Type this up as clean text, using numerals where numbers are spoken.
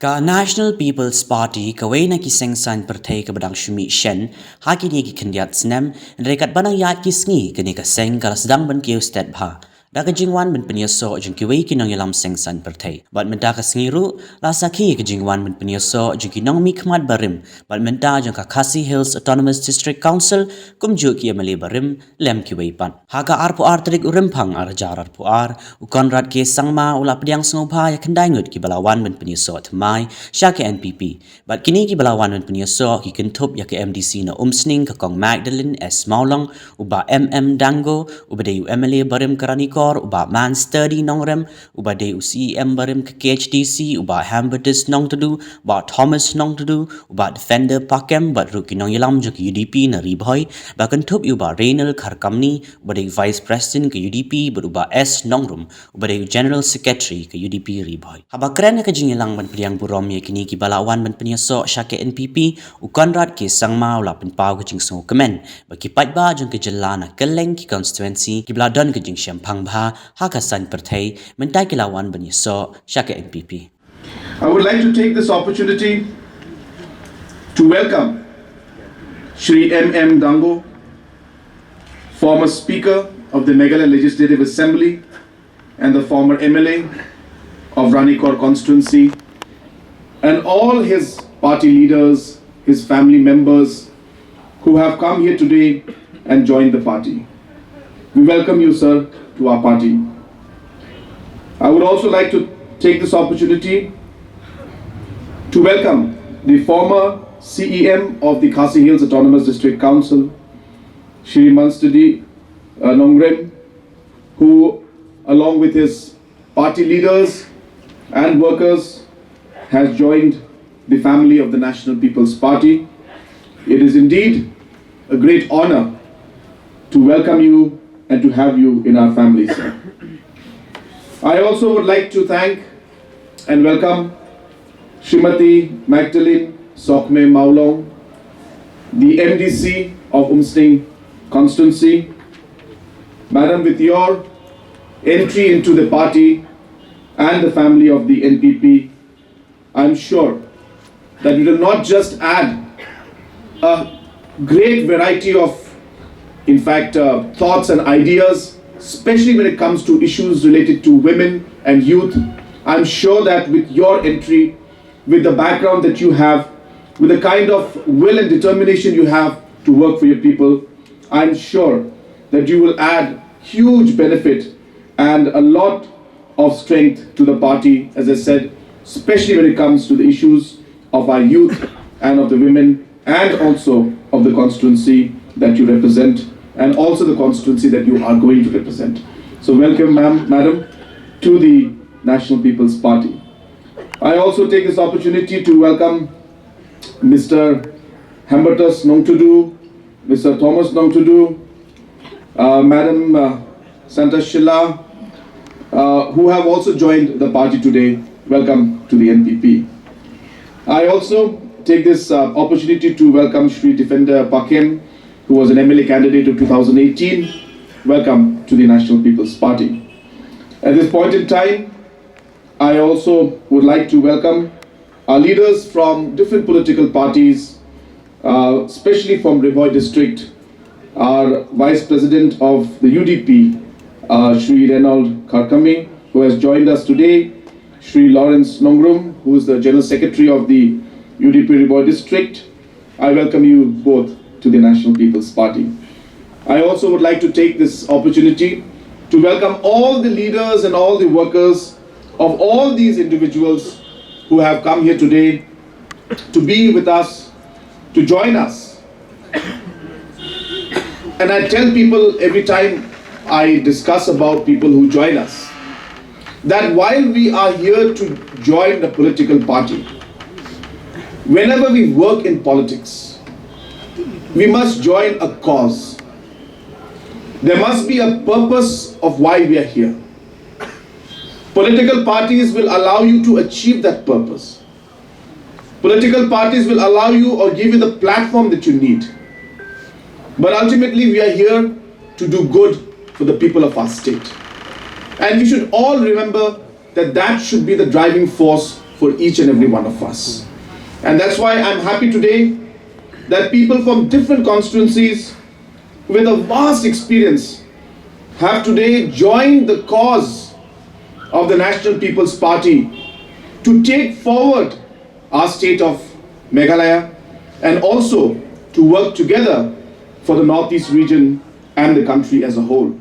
Ka National People's Party kaway na kiseng san pertay ka badang Shumi Shen haki ni kikandiat snem rekat banang yat kisngi kini kaseng kalasdang ban kiyo stat bha daga jingwan ban pynïasoh jeng kiway kinong yalam seng san pertay bat menta kasngiru la sakhi ka jingwan ban pynïasoh jeng kinong mi khmat barim bat menta jeng ka Khasi Hills Autonomous District Council kum juk ki amali barim lem kiway pan haga arpu artrik urimpang arjar arpu ar u Conrad ke sangma ula pediang sngobha ya kendai ngut ki balawan ban pynïasoh tmai sya ke NPP bat kini ki balawan ban pynïasoh ki kentup ya ke MDC na umsning ka kong Magdalene S Maulong uba Dango uba de MLA barim Karanikor uba Man Sturdy Nongrem uba de CEM barim ke KHDC uba Hamburtis Nong Tudu uba Thomas Nong Tudu uba Defender Pakem bat ruki nong yalam jo ke UDP na ribhoy ba kentup uba Reynal Kharkamni uba de Vice President ke UDP beruba S Nongrum uba de General Secretary ke UDP ribhoy haba keren ka jingilang ban priang burom ye kini ki balawan ban pynïasoh sya ke NPP u Conrad ke sangma ula penpau ke jingsong kemen bagi patba jong ke jelana keleng ki constituency ki bladon ke jing syampang bha hakasan perthai mentai ki lawan pynïasoh sya ke NPP. I would like to take this opportunity to welcome Shri M. Dango, former Speaker of the Meghalaya Legislative Assembly and the former MLA of Ranikor constituency, and all his party leaders, his family members who have come here today and joined the party. We welcome you, sir, to our party. I would also like to take this opportunity to welcome the former CEM of the Khasi Hills Autonomous District Council, Shri Manstudi Nongrem, who along with his party leaders and workers has joined the family of the National People's Party. It is indeed a great honor to welcome you and to have you in our family, sir. I also would like to thank and welcome Srimati Magdalene Sokme Maulong, the MDC of Umsning constituency. Madam, with your entry into the party and the family of the NPP, I'm sure that you will not just add a great variety of, in fact, thoughts and ideas, especially when it comes to issues related to women and youth. I'm sure that with your entry, with the background that you have, with the kind of will and determination you have to work for your people, I'm sure that you will add huge benefit and a lot of strength to the party, as I said, especially when it comes to the issues of our youth and of the women and also of the constituency that you represent and also the constituency that you are going to represent. So welcome, madam, to the National People's Party. I also take this opportunity to welcome Mr. Hamburtis Nongtudu, Mr. Thomas Nongtudu, Madam Santa Shilla, who have also joined the party today. Welcome to the NPP. I also take this opportunity to welcome Shri Defender Pakem, who was an MLA candidate of 2018. Welcome to the National People's Party. At this point in time, I also would like to welcome our leaders from different political parties, especially from Ribhoy district, our Vice President of the UDP, Shri Reynal Kharkamni, who has joined us today, Shri Lawrence Nongrum, who is the General Secretary of the UDP Ribhoy district. I welcome you both to the National People's Party. I also would like to take this opportunity to welcome all the leaders and all the workers of all these individuals who have come here today to be with us, to join us. And I tell people every time I discuss about people who join us, that while we are here to join the political party, whenever we work in politics, we must join a cause. There must be a purpose of why we are here. Political parties will allow you to achieve that purpose. Political parties will allow you or give you the platform that you need. But ultimately, we are here to do good for the people of our state. And we should all remember that that should be the driving force for each and every one of us. And that's why I'm happy today that people from different constituencies with a vast experience have today joined the cause of the National People's Party to take forward our state of Meghalaya and also to work together for the Northeast region and the country as a whole.